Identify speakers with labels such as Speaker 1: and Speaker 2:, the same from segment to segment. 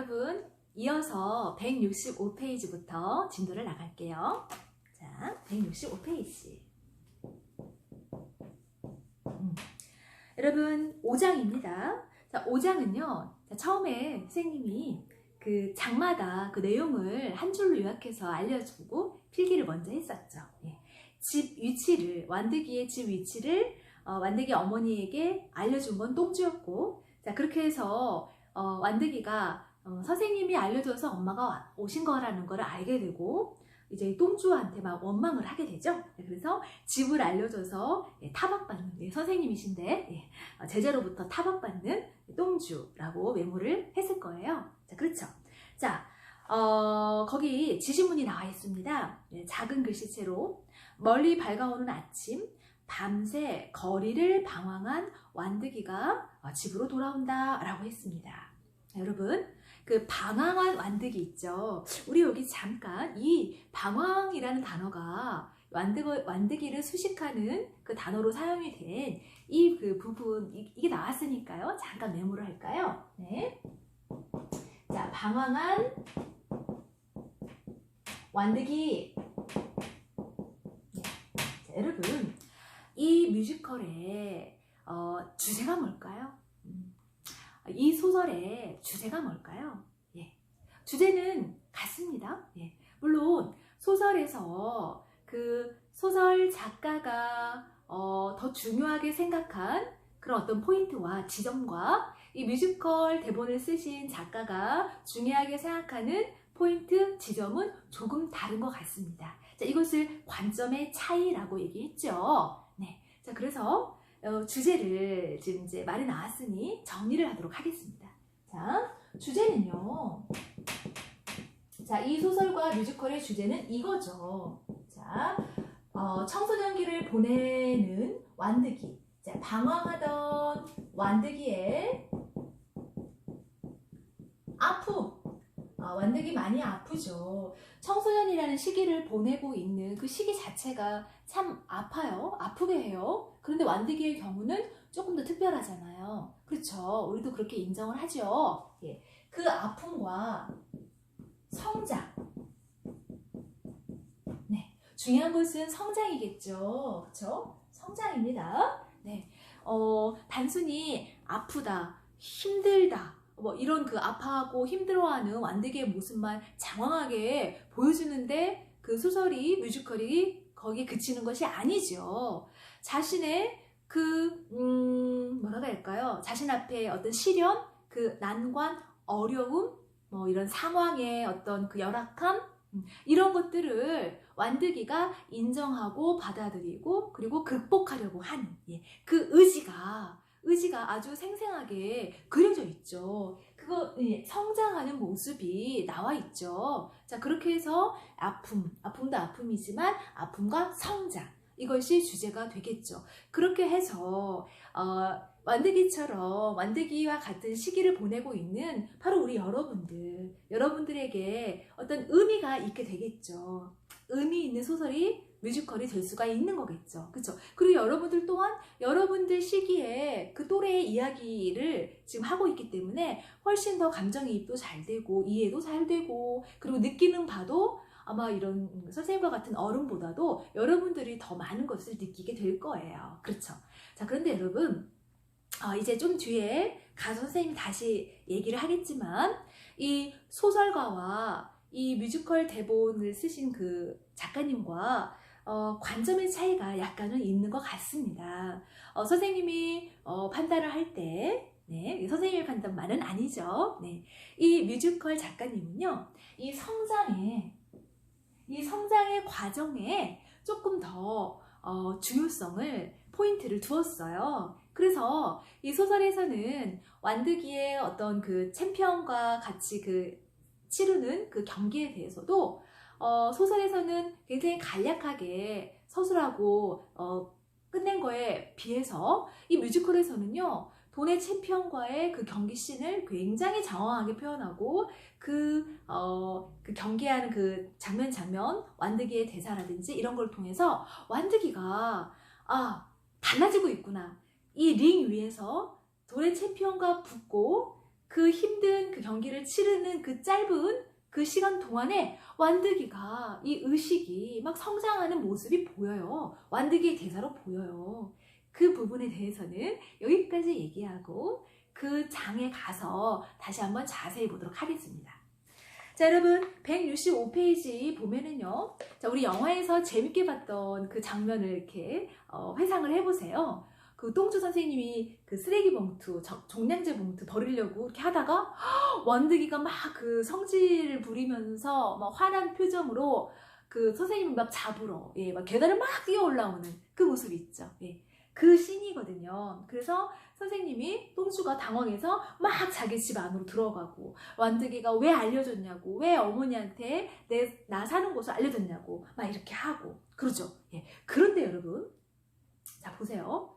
Speaker 1: 여러분 이어서 165페이지부터 진도를 나갈게요. 자, 165페이지. 여러분 5장입니다. 자, 5장은요. 처음에 선생님이 그 장마다 그 내용을 한 줄로 요약해서 알려주고 필기를 먼저 했었죠. 예. 집 위치를, 완득이의 집 위치를 완득이 어머니에게 알려준 건 똥주였고, 자, 그렇게 해서 완득이가 선생님이 알려줘서 엄마가 오신 거라는 걸 알게 되고, 이제 똥주한테 막 원망을 하게 되죠. 그래서 집을 알려줘서 타박받는 선생님이신데 제자로부터 타박받는 똥주라고 메모를 했을 거예요. 자, 그렇죠. 자, 거기 지시문이 나와 있습니다. 작은 글씨체로 멀리 밝아오는 아침, 밤새 거리를 방황한 완득이가 집으로 돌아온다 라고 했습니다. 여러분, 그 방황한 완득이 있죠. 우리 여기 잠깐 이 방황이라는 단어가 완득이를 수식하는 그 단어로 사용이 된 이 그 부분, 이게 나왔으니까요. 잠깐 메모를 할까요? 네. 자, 방황한 완득이. 네. 자, 여러분, 이 뮤지컬의 주제가 뭘까요? 이 소설의 주제가 뭘까요? 예. 주제는 같습니다. 예. 물론 소설에서 그 소설 작가가 더 중요하게 생각한 그런 어떤 포인트와 지점과 이 뮤지컬 대본을 쓰신 작가가 중요하게 생각하는 포인트, 지점은 조금 다른 것 같습니다. 자, 이것을 관점의 차이라고 얘기했죠. 네. 자, 그래서 주제를 지금 이제 말이 나왔으니 정리를 하도록 하겠습니다. 자, 주제는요. 자, 이 소설과 뮤지컬의 주제는 이거죠. 자, 청소년기를 보내는 완득이. 자, 방황하던 완득이의 아픔. 완득이 많이 아프죠. 청소년이라는 시기를 보내고 있는 그 시기 자체가 참 아파요. 아프게 해요. 그런데 완득이의 경우는 조금 더 특별하잖아요. 그렇죠. 우리도 그렇게 인정을 하죠. 예. 그 아픔과 성장. 네. 중요한 것은 성장이겠죠. 그렇죠? 성장입니다. 네. 단순히 아프다, 힘들다, 뭐 이런 그 아파하고 힘들어하는 완득이의 모습만 장황하게 보여주는데 그 소설이, 뮤지컬이 거기에 그치는 것이 아니죠. 자신의 그 뭐라고 할까요? 자신 앞에 어떤 시련, 그 난관, 어려움, 뭐 이런 상황의 어떤 그 열악함, 이런 것들을 완득이가 인정하고 받아들이고 그리고 극복하려고 하는 그 의지가 아주 생생하게 그려져 있죠. 그거 성장하는 모습이 나와 있죠. 자, 그렇게 해서 아픔도 아픔이지만 아픔과 성장, 이것이 주제가 되겠죠. 그렇게 해서 완득이처럼 완득이와 같은 시기를 보내고 있는 바로 우리 여러분들에게 어떤 의미가 있게 되겠죠. 의미 있는 소설이 뮤지컬이 될 수가 있는 거겠죠. 그렇죠? 그리고 여러분들 또한 여러분들 시기에 그 또래의 이야기를 지금 하고 있기 때문에 훨씬 더 감정이입도 잘 되고 이해도 잘 되고 그리고 느끼는 바도 아마 이런 선생님과 같은 어른보다도 여러분들이 더 많은 것을 느끼게 될 거예요. 그렇죠? 자, 그런데 여러분 이제 좀 뒤에 가수 선생님이 다시 얘기를 하겠지만 이 소설가와 이 뮤지컬 대본을 쓰신 그 작가님과 관점의 차이가 약간은 있는 것 같습니다. 선생님이 판단을 할 때 선생님의 판단만은 아니죠. 네. 이 뮤지컬 작가님은요, 이 성장의 과정에 조금 더 중요성을 포인트를 두었어요. 그래서 이 소설에서는 완득이의 어떤 그 챔피언과 같이 그 치르는 그 경기에 대해서도 소설에서는 굉장히 간략하게 서술하고 끝낸 거에 비해서 이 뮤지컬에서는요, 돈의 챔피언과의 그 경기 씬을 굉장히 장황하게 표현하고 그 경기하는 그 장면 완득이의 대사라든지 이런 걸 통해서 완득이가 달라지고 있구나. 이 링 위에서 돈의 챔피언과 붙고 그 힘든 그 경기를 치르는 그 짧은 그 시간 동안에 완득이가 이 의식이 막 성장하는 모습이 보여요. 완득이의 대사로 보여요. 그 부분에 대해서는 여기까지 얘기하고 그 장에 가서 다시 한번 자세히 보도록 하겠습니다. 자, 여러분 165페이지 보면은요, 자, 우리 영화에서 재밌게 봤던 그 장면을 이렇게 회상을 해보세요. 그 똥주 선생님이 그 쓰레기 봉투, 종량제 봉투 버리려고 이렇게 하다가 완득이가 막 그 성질을 부리면서 막 화난 표정으로 그 선생님을 막 잡으러, 예, 막 계단을 막 뛰어 올라오는 그 모습이 있죠. 예, 그 씬이거든요. 그래서 선생님이 똥주가 당황해서 막 자기 집 안으로 들어가고, 완득이가 왜 알려줬냐고, 왜 어머니한테 나 사는 곳을 알려줬냐고 막 이렇게 하고 그러죠. 예. 그런데 여러분, 자 보세요.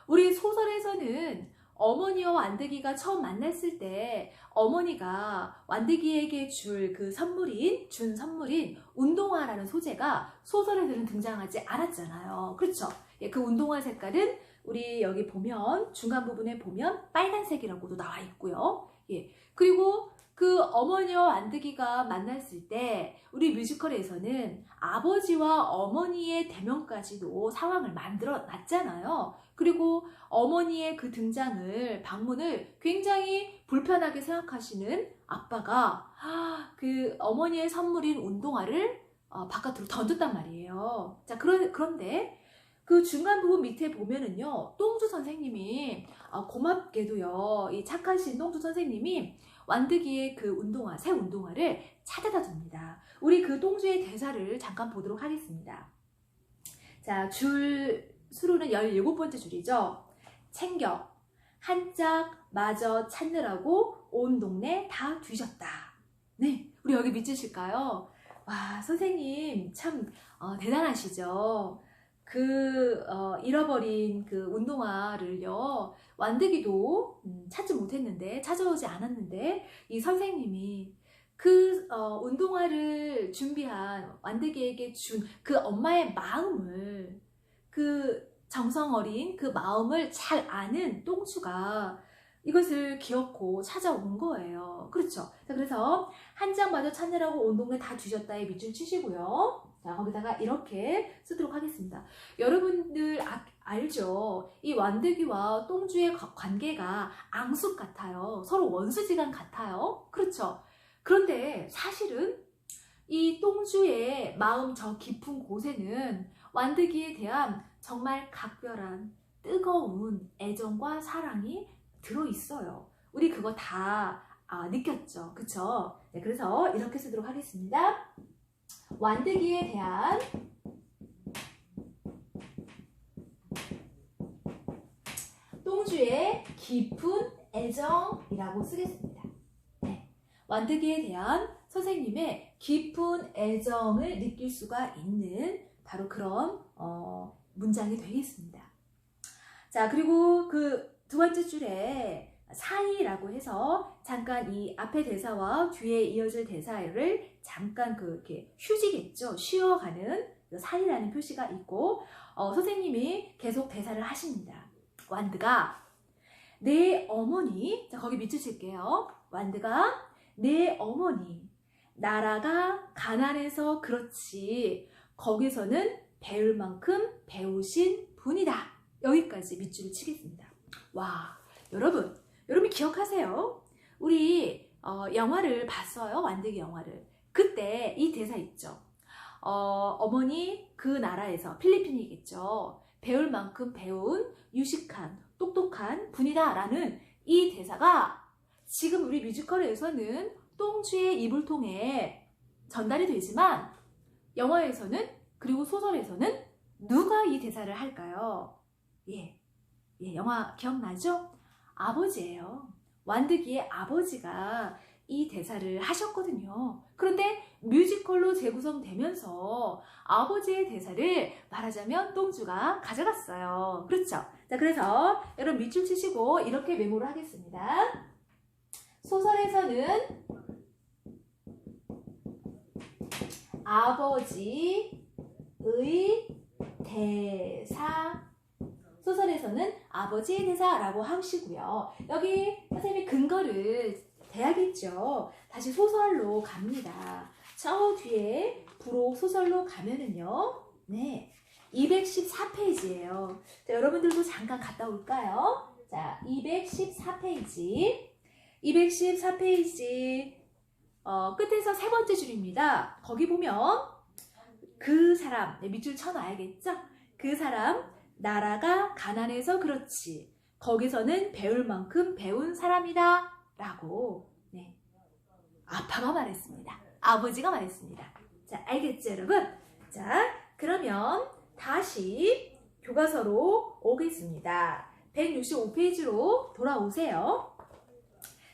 Speaker 1: 우리 소설에서는 어머니와 완득이가 처음 만났을 때 어머니가 완득이에게 준 선물인 운동화라는 소재가 소설에서는 등장하지 않았잖아요. 그렇죠? 예, 그 운동화 색깔은 우리 여기 보면 중간 부분에 보면 빨간색이라고도 나와 있고요. 예, 그리고 그 어머니와 완득이가 만났을 때 우리 뮤지컬에서는 아버지와 어머니의 대면까지도 상황을 만들어 놨잖아요. 그리고 어머니의 그 방문을 굉장히 불편하게 생각하시는 아빠가 그 어머니의 선물인 운동화를 바깥으로 던졌단 말이에요. 자, 그런데 그 중간 부분 밑에 보면은요, 똥주 선생님이 고맙게도요, 이 착하신 똥주 선생님이 완득이의 그 새 운동화를 찾아다 줍니다. 우리 그 똥주의 대사를 잠깐 보도록 하겠습니다. 자, 수로는 17번째 줄이죠. 챙겨 한 짝 마저 찾느라고 온 동네 다 뒤졌다. 네, 우리 여기 믿으실까요? 와, 선생님 참 대단하시죠. 잃어버린 그 운동화를요, 완득이도 찾지 못했는데, 찾아오지 않았는데, 이 선생님이 그 운동화를 준비한 완득이에게 준 그 엄마의 마음을, 그 정성 어린 그 마음을 잘 아는 똥주가 이것을 기억고 찾아온 거예요. 그렇죠? 자, 그래서 한 장마저 찾느라고 온 동네 다 뒤졌다에 밑줄 치시고요. 자, 거기다가 이렇게 쓰도록 하겠습니다. 여러분들 알죠? 이 완득이와 똥주의 관계가 앙숙 같아요. 서로 원수지간 같아요. 그렇죠? 그런데 사실은 이 똥주의 마음 저 깊은 곳에는 완득이에 대한 정말 각별한 뜨거운 애정과 사랑이 들어있어요. 우리 그거 다 느꼈죠? 그쵸? 네, 그래서 이렇게 쓰도록 하겠습니다. 완득이에 대한 똥주의 깊은 애정이라고 쓰겠습니다. 네. 완득이에 대한 선생님의 깊은 애정을 느낄 수가 있는 바로 그런 문장이 되겠습니다. 자, 그리고 그 두 번째 줄에 사이라고 해서 잠깐 이 앞에 대사와 뒤에 이어질 대사를 잠깐 이렇게 휴지겠죠. 쉬어가는 사이라는 표시가 있고, 선생님이 계속 대사를 하십니다. 완드가 내 어머니, 자, 거기 밑줄칠게요. 완드가 내 어머니, 나라가 가난해서 그렇지 거기서는 배울 만큼 배우신 분이다. 여기까지 밑줄을 치겠습니다. 와, 여러분 기억하세요? 우리 영화를 봤어요. 완득이 영화를. 그때 이 대사 있죠. 어머니 그 나라에서, 필리핀이겠죠. 배울 만큼 배운 유식한 똑똑한 분이다 라는 이 대사가 지금 우리 뮤지컬에서는 똥주의 입을 통해 전달이 되지만 영화에서는, 그리고 소설에서는 누가 이 대사를 할까요? 영화 기억나죠? 아버지예요. 완득이의 아버지가 이 대사를 하셨거든요. 그런데 뮤지컬로 재구성되면서 아버지의 대사를 말하자면 똥주가 가져갔어요. 그렇죠? 자, 그래서 여러분 밑줄 치시고 이렇게 메모를 하겠습니다. 소설에서는 아버지의 대사, 소설에서는 아버지의 대사라고 하시고요. 여기 선생님이 근거를 돼야겠죠. 다시 소설로 갑니다. 저 뒤에 부록 소설로 가면은요. 네. 214페이지예요. 자, 여러분들도 잠깐 갔다 올까요? 자, 214페이지. 214페이지 끝에서 세 번째 줄입니다. 거기 보면 그 사람, 네, 밑줄 쳐놔야겠죠? 그 사람, 나라가 가난해서 그렇지. 거기서는 배울 만큼 배운 사람이다. 라고 네, 아빠가 말했습니다. 아버지가 말했습니다. 자, 알겠죠, 여러분? 자, 그러면 다시 교과서로 오겠습니다. 165페이지로 돌아오세요.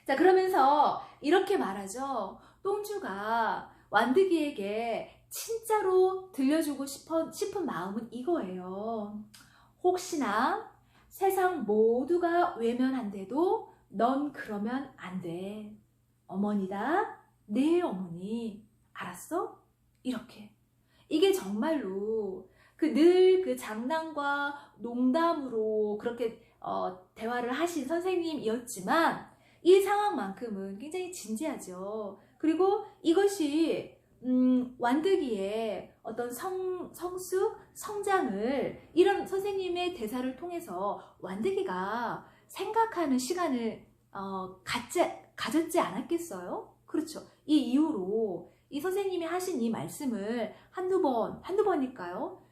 Speaker 1: 자, 그러면서 이렇게 말하죠. 똥주가 완득이에게 진짜로 들려주고 싶은 마음은 이거예요. 혹시나 세상 모두가 외면한데도 넌 그러면 안 돼. 어머니다, 내 어머니. 알았어? 이렇게. 이게 정말로 늘 그 장난과 농담으로 그렇게 대화를 하신 선생님이었지만 이 상황만큼은 굉장히 진지하죠. 그리고 이것이 완득이의 어떤 성숙, 성장을 이런 선생님의 대사를 통해서 완득이가 생각하는 시간을 가졌지 않았겠어요? 그렇죠. 이 이후로 이 선생님이 하신 이 말씀을 한두 번일까요?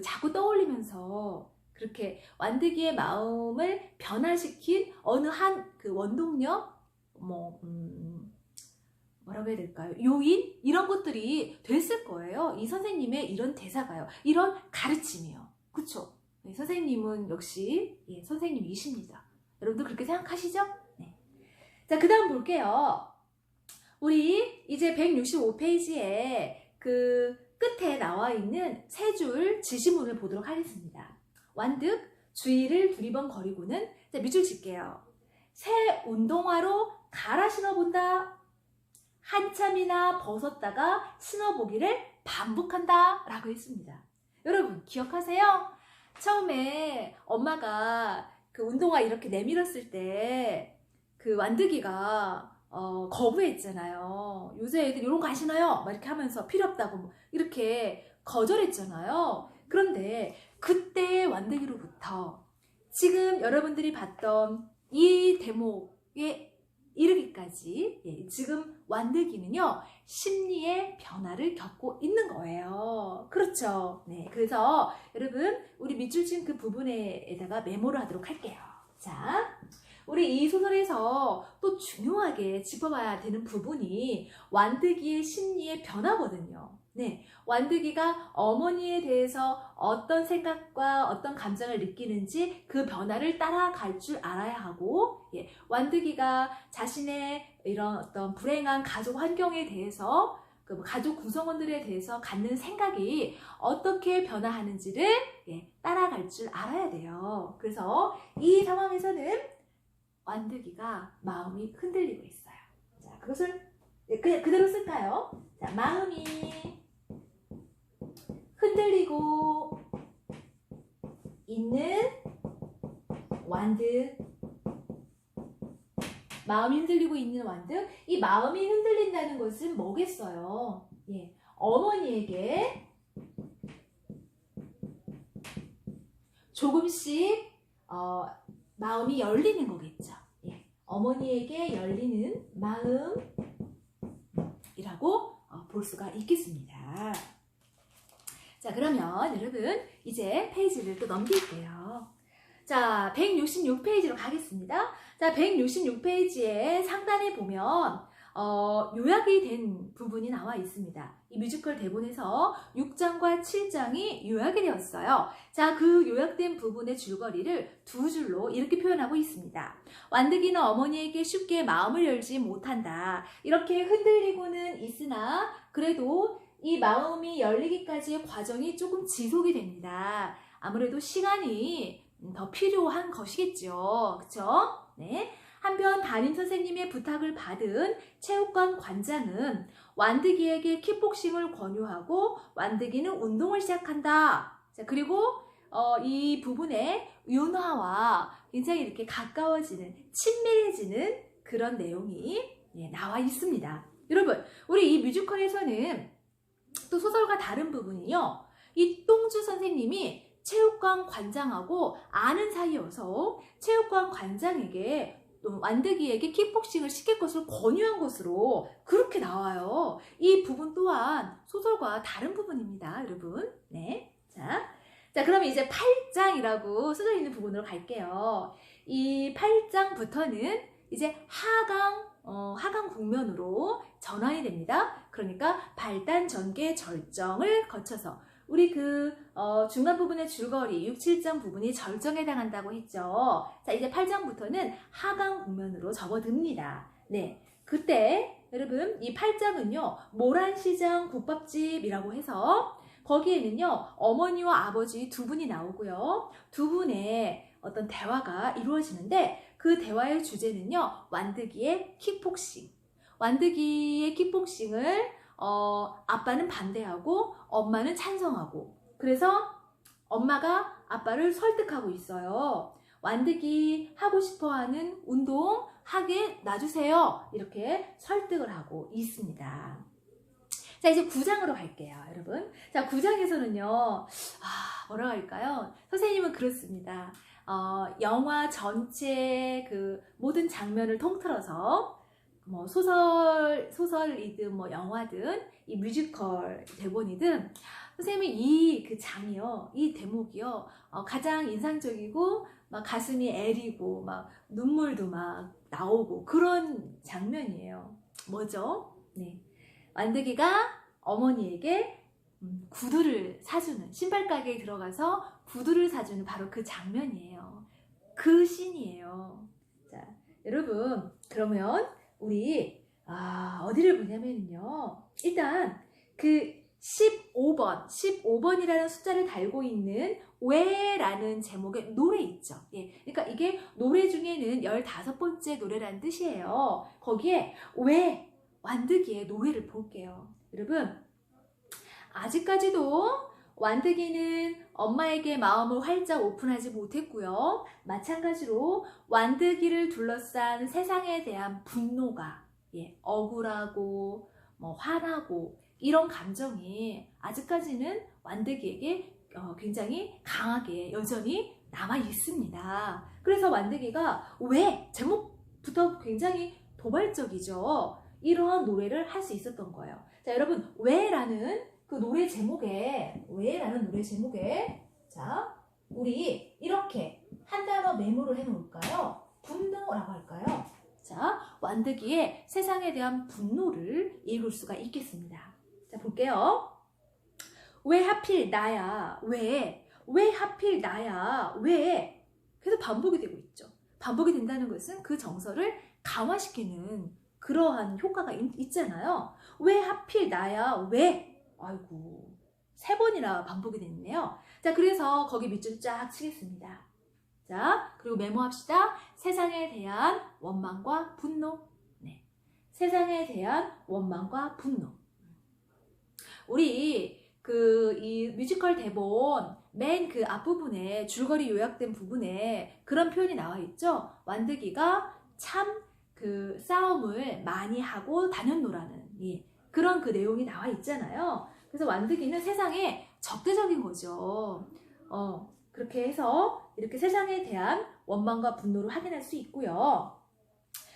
Speaker 1: 자꾸 떠올리면서 그렇게 완득이의 마음을 변화시킨 어느 한 원동력, 뭐라고 해야 될까요? 요인? 이런 것들이 됐을 거예요. 이 선생님의 이런 대사가요. 이런 가르침이요. 그쵸? 네, 선생님은 역시 선생님이십니다. 여러분들 그렇게 생각하시죠? 네. 자, 그 다음 볼게요. 우리 이제 165페이지에 끝에 나와 있는 세 줄 지시문을 보도록 하겠습니다. 완득, 주위를 두리번 거리고는 밑줄 칠게요. 새 운동화로 갈아 신어본다. 한참이나 벗었다가 신어보기를 반복한다 라고 했습니다. 여러분 기억하세요? 처음에 엄마가 운동화 이렇게 내밀었을 때 완득이가 거부했잖아요. 요새 애들 이런 거 안 신어요 막 이렇게 하면서 필요 없다고 이렇게 거절했잖아요. 그런데 그때 완득이로부터 지금 여러분들이 봤던 이 대목에 이르기까지 지금 완득이는요 심리의 변화를 겪고 있는 거예요. 그렇죠? 네, 그래서 여러분 우리 밑줄 친 그 부분에다가 메모를 하도록 할게요. 자, 우리 이 소설에서 또 중요하게 짚어봐야 되는 부분이 완득이의 심리의 변화거든요. 네, 완득이가 어머니에 대해서 어떤 생각과 어떤 감정을 느끼는지 그 변화를 따라갈 줄 알아야 하고, 완득이가 자신의 이런 어떤 불행한 가족 환경에 대해서 가족 구성원들에 대해서 갖는 생각이 어떻게 변화하는지를 따라갈 줄 알아야 돼요. 그래서 이 상황에서는 완득이가 마음이 흔들리고 있어요. 자, 그것을 그냥 그대로 쓸까요? 자, 마음이 흔들리고 있는 완득. 마음이 흔들리고 있는 완득. 이 마음이 흔들린다는 것은 뭐겠어요? 어머니에게 조금씩 마음이 열리는 거겠죠. 어머니에게 열리는 마음이라고 볼 수가 있겠습니다. 자, 그러면 여러분 이제 페이지를 또 넘길게요. 자, 166페이지로 가겠습니다. 자, 166페이지에 상단에 보면 요약이 된 부분이 나와 있습니다. 이 뮤지컬 대본에서 6장과 7장이 요약이 되었어요. 자, 그 요약된 부분의 줄거리를 두 줄로 이렇게 표현하고 있습니다. 완득이는 어머니에게 쉽게 마음을 열지 못한다. 이렇게 흔들리고는 있으나 그래도 이 마음이 열리기까지의 과정이 조금 지속이 됩니다. 아무래도 시간이 더 필요한 것이겠죠. 그쵸? 네. 한편 담임 선생님의 부탁을 받은 체육관 관장은 완득이에게 킥복싱을 권유하고 완득이는 운동을 시작한다. 자, 그리고 이 부분에 윤화와 굉장히 이렇게 가까워지는, 친밀해지는 그런 내용이 예, 나와 있습니다. 여러분, 우리 이 뮤지컬에서는 또 소설과 다른 부분이요. 이 똥주 선생님이 체육관 관장하고 아는 사이여서 체육관 관장에게 완득이에게 킥복싱을 시킬 것을 권유한 것으로 그렇게 나와요. 이 부분 또한 소설과 다른 부분입니다, 여러분. 네. 자, 그러면 이제 8장이라고 써져 있는 부분으로 갈게요. 이 8장부터는 이제 하강 국면으로 전환이 됩니다. 그러니까 발단, 전개, 절정을 거쳐서 우리 중간 부분의 줄거리 6, 7장 부분이 절정에 해당한다고 했죠. 자, 이제 8장부터는 하강 국면으로 접어듭니다. 네. 그때 여러분 이 8장은요. 모란시장 국밥집이라고 해서 거기에는요. 어머니와 아버지 두 분이 나오고요. 두 분의 어떤 대화가 이루어지는데 그 대화의 주제는요. 완득이의 킥복싱. 완득이의 킥복싱을 아빠는 반대하고 엄마는 찬성하고 그래서 엄마가 아빠를 설득하고 있어요. 완득이 하고 싶어하는 운동 하게 놔주세요. 이렇게 설득을 하고 있습니다. 자, 이제 9장으로 갈게요, 여러분. 자, 9장에서는요, 뭐라고 할까요? 선생님은 그렇습니다. 영화 전체 그 모든 장면을 통틀어서 뭐 소설이든 뭐 영화든 이 뮤지컬 대본이든 선생님이 이 장이요, 이 대목이요, 가장 인상적이고 막 가슴이 애리고 막 눈물도 막 나오고 그런 장면이에요. 뭐죠? 네. 완득이가 어머니에게 구두를 사주는, 신발 가게에 들어가서 구두를 사주는 바로 그 장면이에요. 그 씬이에요. 자, 여러분, 그러면 우리 어디를 보냐면요. 일단 그 15번이라는 숫자를 달고 있는 왜라는 제목의 노래 있죠. 예, 그러니까 이게 노래 중에는 15번째 노래라는 뜻이에요. 거기에 왜 완득이의 노래를 볼게요. 여러분, 아직까지도 완득이는 엄마에게 마음을 활짝 오픈하지 못했고요. 마찬가지로 완득이를 둘러싼 세상에 대한 분노가 억울하고 화나고 이런 감정이 아직까지는 완득이에게 굉장히 강하게 여전히 남아 있습니다. 그래서 완득이가 왜 제목부터 굉장히 도발적이죠. 이러한 노래를 할 수 있었던 거예요. 자, 여러분, 왜라는 노래 제목에 자, 우리 이렇게 한 단어 메모를 해놓을까요? 분노라고 할까요? 자, 완득이의 세상에 대한 분노를 읽을 수가 있겠습니다. 자, 볼게요. 왜 하필 나야? 왜 하필 나야? 왜? 계속 반복이 되고 있죠. 반복이 된다는 것은 그 정서를 강화시키는 그러한 효과가 있잖아요. 왜 하필 나야? 왜? 아이고, 3번이나 반복이 됐네요. 자, 그래서 거기 밑줄 쫙 치겠습니다. 자, 그리고 메모합시다. 세상에 대한 원망과 분노. 네. 세상에 대한 원망과 분노. 우리 이 뮤지컬 대본 맨 그 앞부분에 줄거리 요약된 부분에 그런 표현이 나와 있죠. 완득이가 참 싸움을 많이 하고 다녔노라는 그런 내용이 나와 있잖아요. 그래서 완득이는 세상에 적대적인 거죠. 그렇게 해서 이렇게 세상에 대한 원망과 분노를 확인할 수 있고요.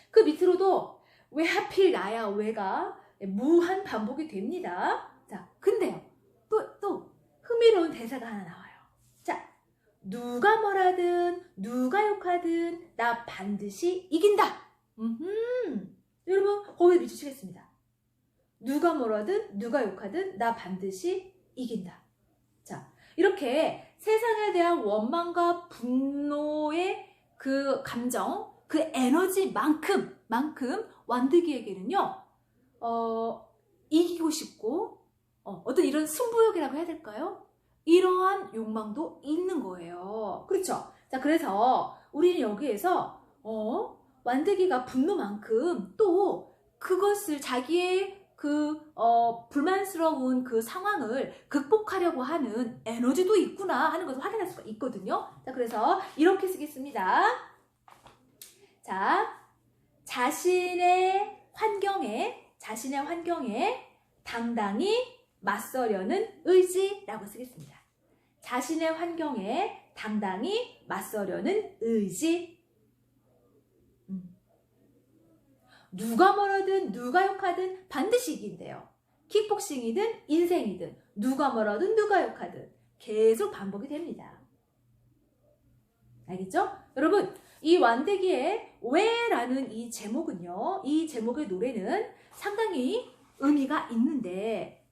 Speaker 1: 그 밑으로도 왜 하필 나야? 왜가 무한 반복이 됩니다. 자, 근데요. 또 흥미로운 대사가 하나 나와요. 자, 누가 뭐라든 누가 욕하든 나 반드시 이긴다. 여러분, 거기에 밑주치겠습니다. 누가 뭐라든 누가 욕하든 나 반드시 이긴다. 자, 이렇게 세상에 대한 원망과 분노의 그 감정, 그 에너지만큼 완득이에게는요, 이기고 싶고, 어떤 이런 승부욕이라고 해야 될까요? 이러한 욕망도 있는 거예요. 그렇죠? 자, 그래서 우리는 여기에서, 완득이가 분노만큼 또 그것을 자기의 불만스러운 그 상황을 극복하려고 하는 에너지도 있구나 하는 것을 확인할 수가 있거든요. 자, 그래서 이렇게 쓰겠습니다. 자, 자신의 자신의 환경에 당당히 맞서려는 의지라고 쓰겠습니다. 자신의 환경에 당당히 맞서려는 의지. 누가 뭐라든 누가 욕하든 반드시 이긴대요. 킥복싱이든 인생이든 누가 뭐라든 누가 욕하든 계속 반복이 됩니다. 알겠죠? 여러분, 이 완대기의 왜라는 이 제목은요, 이 제목의 노래는 상당히 의미가 있는데,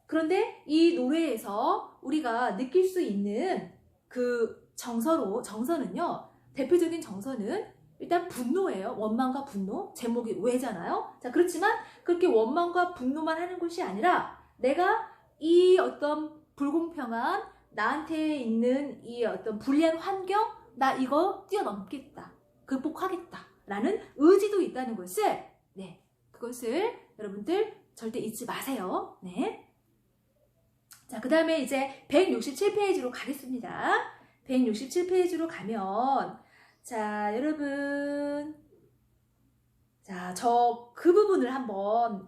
Speaker 1: 그런데 이 노래에서 우리가 느낄 수 있는 그 정서는요, 대표적인 정서는 일단 분노예요. 원망과 분노. 제목이 왜잖아요. 자, 그렇지만 그렇게 원망과 분노만 하는 것이 아니라 내가 이 어떤 불공평한 나한테 있는 이 어떤 불리한 환경, 나 이거 뛰어넘겠다. 극복하겠다. 라는 의지도 있다는 것을, 그것을 여러분들 절대 잊지 마세요. 자, 그 다음에 이제 167페이지로 가겠습니다. 167페이지로 가면, 자, 여러분. 자, 그 부분을 한번,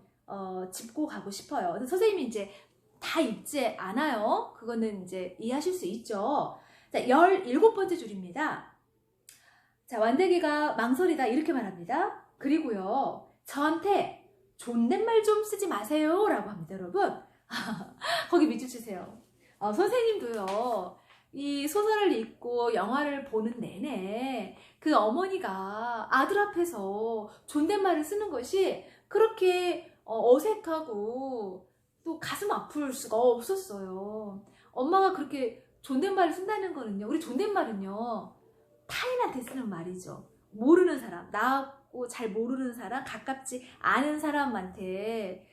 Speaker 1: 짚고 가고 싶어요. 선생님이 이제 다 읽지 않아요. 그거는 이제 이해하실 수 있죠. 자, 17번째 줄입니다. 자, 완대기가 망설이다 이렇게 말합니다. 그리고요, 저한테 존댓말 좀 쓰지 마세요 라고 합니다. 여러분, 거기 밑줄 치세요. 선생님도요, 이 소설을 읽고 영화를 보는 내내 그 어머니가 아들 앞에서 존댓말을 쓰는 것이 그렇게 어색하고 또 가슴 아플 수가 없었어요. 엄마가 그렇게 존댓말을 쓴다는 거는요, 우리 존댓말은요, 타인한테 쓰는 말이죠. 모르는 사람, 나하고 잘 모르는 사람, 가깝지 않은 사람한테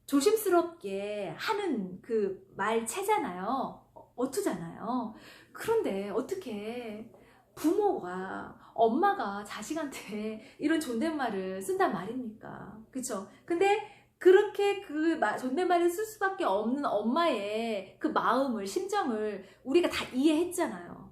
Speaker 1: 조심스럽게 하는 그 말체잖아요. 어투잖아요. 그런데 어떻게 부모가, 엄마가 자식한테 이런 존댓말을 쓴단 말입니까? 그쵸? 근데 그렇게 그 존댓말을 쓸 수밖에 없는 엄마의 그 마음을, 심정을 우리가 다 이해했잖아요.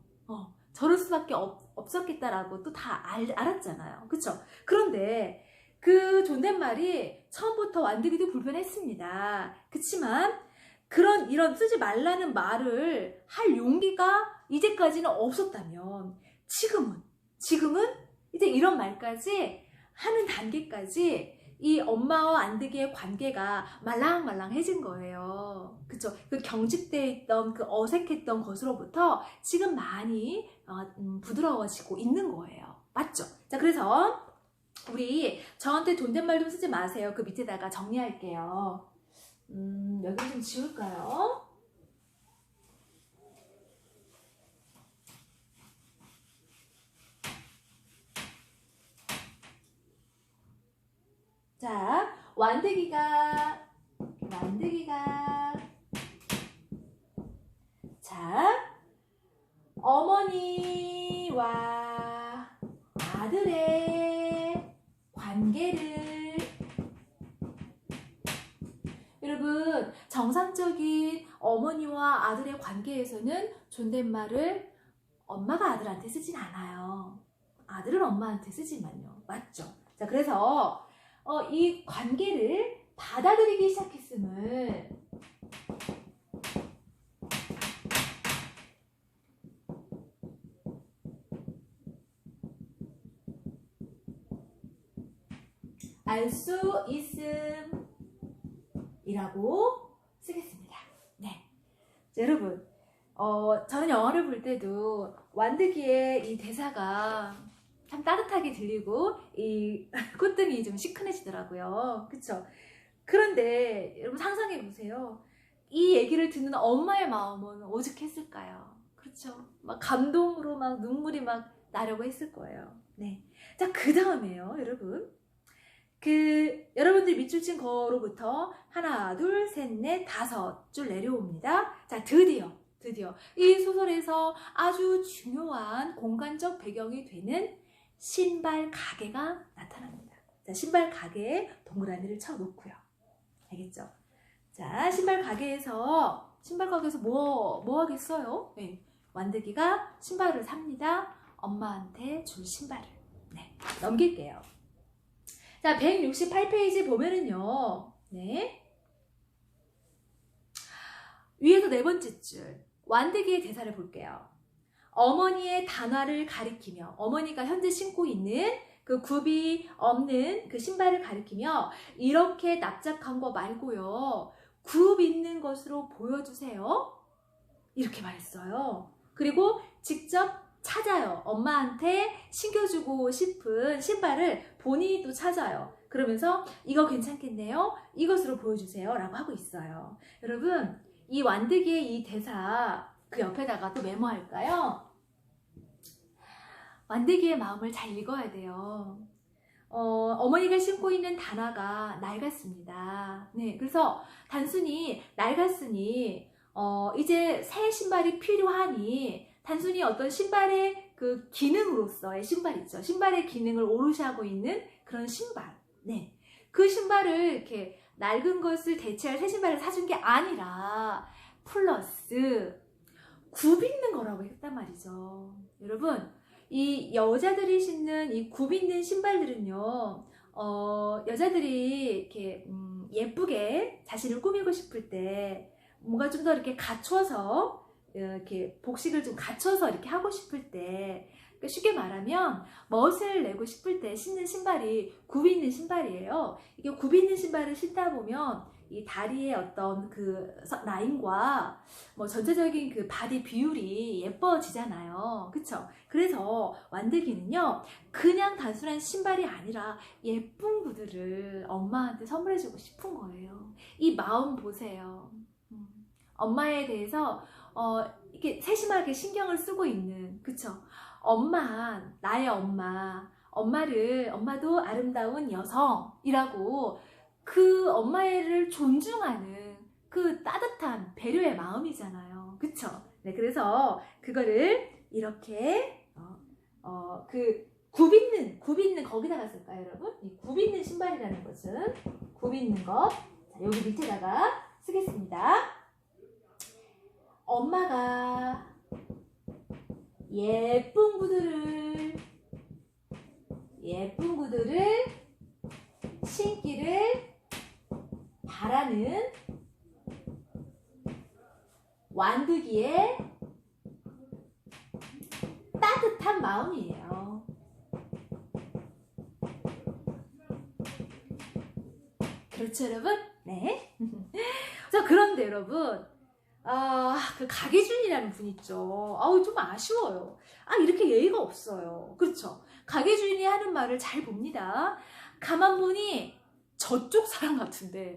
Speaker 1: 저럴 수밖에 없었겠다라고 또 다 알았잖아요. 그쵸? 그런데 그 존댓말이 처음부터 완득이도 불편했습니다. 그치만 이런 쓰지 말라는 말을 할 용기가 이제까지는 없었다면 지금은 이제 이런 말까지 하는 단계까지 이 엄마와 안득이의 관계가 말랑말랑해진 거예요. 그쵸? 그 경직되어 있던 그 어색했던 것으로부터 지금 많이 부드러워지고 있는 거예요. 맞죠? 자, 그래서 우리 저한테 존댓말 좀 쓰지 마세요. 그 밑에다가 정리할게요. 여기 좀 지울까요? 자, 완득이가 자, 어머니와 아들의 관계를, 여러분, 정상적인 어머니와 아들의 관계에서는 존댓말을 엄마가 아들한테 쓰진 않아요. 아들은 엄마한테 쓰지만요. 맞죠? 자, 그래서 이 관계를 받아들이기 시작했음을 알 수 있음이라고 쓰겠습니다. 자, 여러분, 저는 영화를 볼 때도 완득이의 이 대사가 참 따뜻하게 들리고 이 콧등이 좀 시큰해지더라고요. 그쵸? 그런데 여러분 상상해 보세요. 이 얘기를 듣는 엄마의 마음은 오죽했을까요? 그렇죠? 막 감동으로 막 눈물이 막 나려고 했을 거예요. 자, 그 다음에요, 여러분. 여러분들 밑줄 친 거로부터 하나, 둘, 셋, 넷, 5줄 내려옵니다. 자, 드디어 이 소설에서 아주 중요한 공간적 배경이 되는 신발 가게가 나타납니다. 자, 신발 가게에 동그라미를 쳐놓고요. 알겠죠? 자, 신발 가게에서 뭐 하겠어요? 완득이가 신발을 삽니다. 엄마한테 줄 신발을. 넘길게요. 자, 168페이지 보면은요. 네. 위에서 네 번째 줄. 완득이의 대사를 볼게요. 어머니의 단화를 가리키며, 어머니가 현재 신고 있는 그 굽이 없는 그 신발을 가리키며, 이렇게 납작한 거 말고요. 굽 있는 것으로 보여주세요. 이렇게 말했어요. 그리고 직접 찾아요. 엄마한테 신겨주고 싶은 신발을 본인이 또 찾아요. 그러면서 이거 괜찮겠네요. 이것으로 보여주세요. 라고 하고 있어요. 여러분, 이 완득이의 이 대사 그 옆에다가 또 메모할까요? 완득이의 마음을 잘 읽어야 돼요. 어머니가 신고 있는 단화가 낡았습니다. 네, 그래서 단순히 낡았으니 이제 새 신발이 필요하니 단순히 어떤 신발의 그 기능으로서의 신발 있죠. 신발의 기능을 오롯이 하고 있는 그런 신발. 네, 그 신발을 이렇게 낡은 것을 대체할 새 신발을 사준 게 아니라 플러스 굽 있는 거라고 했단 말이죠. 여러분, 이 여자들이 신는 이 굽 있는 신발들은요, 여자들이 이렇게 예쁘게 자신을 꾸미고 싶을 때 뭔가 좀 더 이렇게 갖춰서 이렇게 복식을 좀 갖춰서 이렇게 하고 싶을 때, 그러니까 쉽게 말하면 멋을 내고 싶을 때 신는 신발이 굽 있는 신발이에요. 이게 굽 있는 신발을 신다 보면 이 다리의 어떤 그 라인과 뭐 전체적인 그 바디 비율이 예뻐지잖아요. 그쵸? 그래서 완득이는요, 그냥 단순한 신발이 아니라 예쁜 구두를 엄마한테 선물해주고 싶은 거예요. 이 마음 보세요. 엄마에 대해서 이렇게 세심하게 신경을 쓰고 있는, 그쵸? 엄마, 나의 엄마도 아름다운 여성이라고 그 엄마를 존중하는 그 따뜻한 배려의 마음이잖아요. 그쵸? 네, 그래서 그거를 이렇게 그 굽 있는 거기다가 쓸까요, 여러분? 이 굽 있는 신발이라는 것은 굽 있는 것. 자, 여기 밑에다가 쓰겠습니다. 엄마가 예쁜 구두를 신기를 바라는 완득이의 따뜻한 마음이에요. 그렇죠, 여러분? 네. 자, 그런데 여러분, 그 가게주인이라는 분 있죠. 좀 아쉬워요. 이렇게 예의가 없어요. 그렇죠? 가게주인이 하는 말을 잘 봅니다. 가만 보니 저쪽 사람 같은데,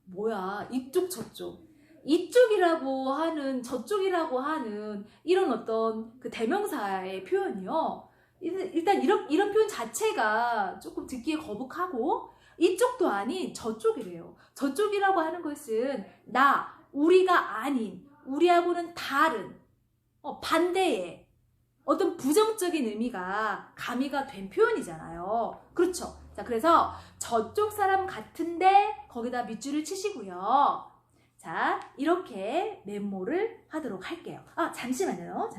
Speaker 1: 뭐야, 이쪽 저쪽. 이쪽이라고 하는, 저쪽이라고 하는 이런 어떤 그 대명사의 표현이요. 일단 이런 표현 자체가 조금 듣기에 거북하고, 이쪽도 아닌 저쪽이래요. 저쪽이라고 하는 것은 우리가 아닌, 우리하고는 다른, 반대의 어떤 부정적인 의미가 가미가 된 표현이잖아요. 그렇죠? 자, 그래서 저쪽 사람 같은데 거기다 밑줄을 치시고요. 자, 이렇게 메모를 하도록 할게요. 잠시만요.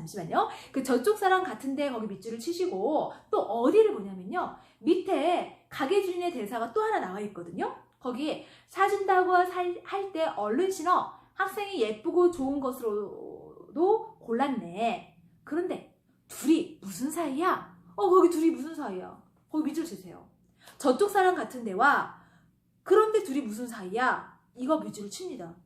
Speaker 1: 그 저쪽 사람 같은데 거기 밑줄을 치시고 또 어디를 보냐면요. 밑에 가게주인의 대사가 또 하나 나와 있거든요. 거기 사준다고 할 때 얼른 신어. 학생이 예쁘고 좋은 것으로도 골랐네. 그런데 둘이 무슨 사이야? 거기 둘이 무슨 사이야? 거기 밑줄 치세요. 저쪽 사람 같은 데와 그런데 둘이 무슨 사이야? 이거 밑줄을 칩니다.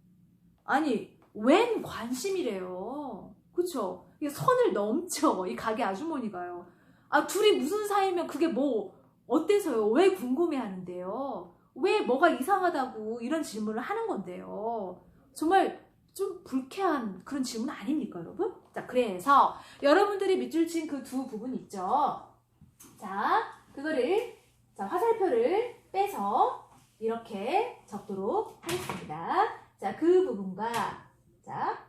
Speaker 1: 아니, 웬 관심이래요. 그쵸? 이게 선을 넘죠. 이 가게 아주머니가요. 둘이 무슨 사이면 그게 뭐 어때서요? 왜 궁금해 하는데요? 왜 뭐가 이상하다고 이런 질문을 하는 건데요? 정말 좀 불쾌한 그런 질문 아닙니까, 여러분? 자, 그래서 여러분들이 밑줄 친 그 두 부분 있죠? 자, 그거를, 자, 화살표를 빼서 이렇게 적도록 하겠습니다. 자, 그 부분과, 자,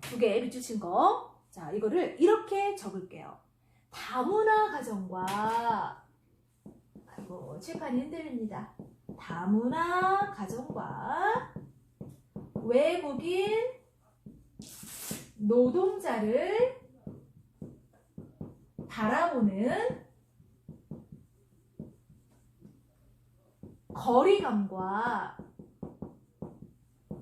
Speaker 1: 두 개 밑줄 친 거. 자, 이거를 이렇게 적을게요. 다문화 가정과, 칠판이 흔들립니다. 다문화 가정과 외국인 노동자를 바라보는 거리감과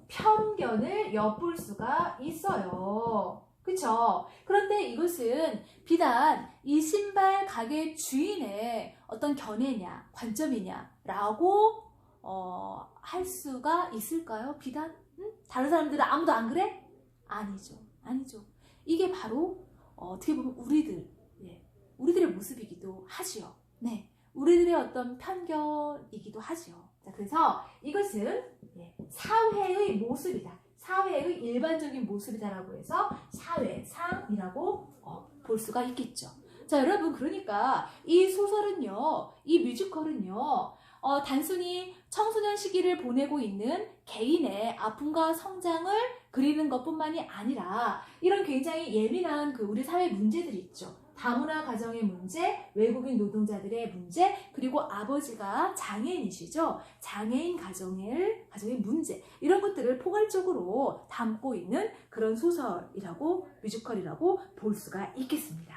Speaker 1: 편견을 엿볼 수가 있어요. 그쵸? 그런데 이것은 비단 이 신발 가게 주인의 어떤 견해냐, 관점이냐라고 할 수가 있을까요? 비단? 다른 사람들은 아무도 안 그래? 아니죠. 아니죠. 이게 바로 어떻게 보면 우리들의 모습이기도 하지요. 네. 우리들의 어떤 편견이기도 하지요. 자, 그래서 이것은 사회의 모습이다. 사회의 일반적인 모습이다라고 해서 사회상이라고 볼 수가 있겠죠. 자, 여러분, 그러니까 이 소설은요, 이 뮤지컬은요, 단순히 청소년 시기를 보내고 있는 개인의 아픔과 성장을 그리는 것뿐만이 아니라 이런 굉장히 예민한 우리 사회 문제들이 있죠. 다문화 가정의 문제, 외국인 노동자들의 문제, 그리고 아버지가 장애인이시죠. 장애인 가정의 문제, 이런 것들을 포괄적으로 담고 있는 그런 소설이라고, 뮤지컬이라고 볼 수가 있겠습니다.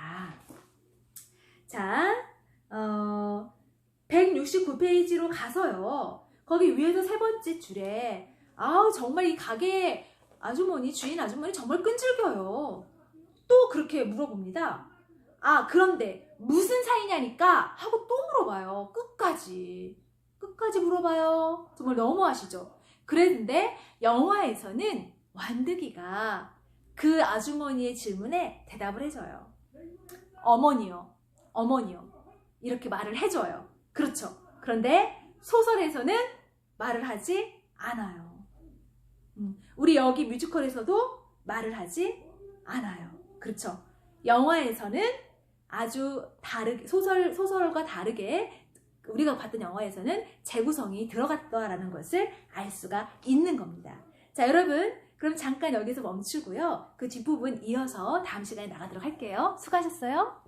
Speaker 1: 자, 169페이지로 가서요. 거기 위에서 세 번째 줄에 정말 이 가게 아주머니, 주인 아주머니 정말 끈질겨요. 또 그렇게 물어봅니다. 그런데 무슨 사이냐니까 하고 또 물어봐요. 끝까지 물어봐요. 정말 너무하시죠? 그랬는데 영화에서는 완득이가 그 아주머니의 질문에 대답을 해줘요. 어머니요 이렇게 말을 해줘요. 그렇죠? 그런데 소설에서는 말을 하지 않아요. 우리 여기 뮤지컬에서도 말을 하지 않아요. 그렇죠? 영화에서는 아주 다르게, 소설과 다르게 우리가 봤던 영화에서는 재구성이 들어갔다라는 것을 알 수가 있는 겁니다. 자, 여러분, 그럼 잠깐 여기서 멈추고요. 그 뒷부분 이어서 다음 시간에 나가도록 할게요. 수고하셨어요.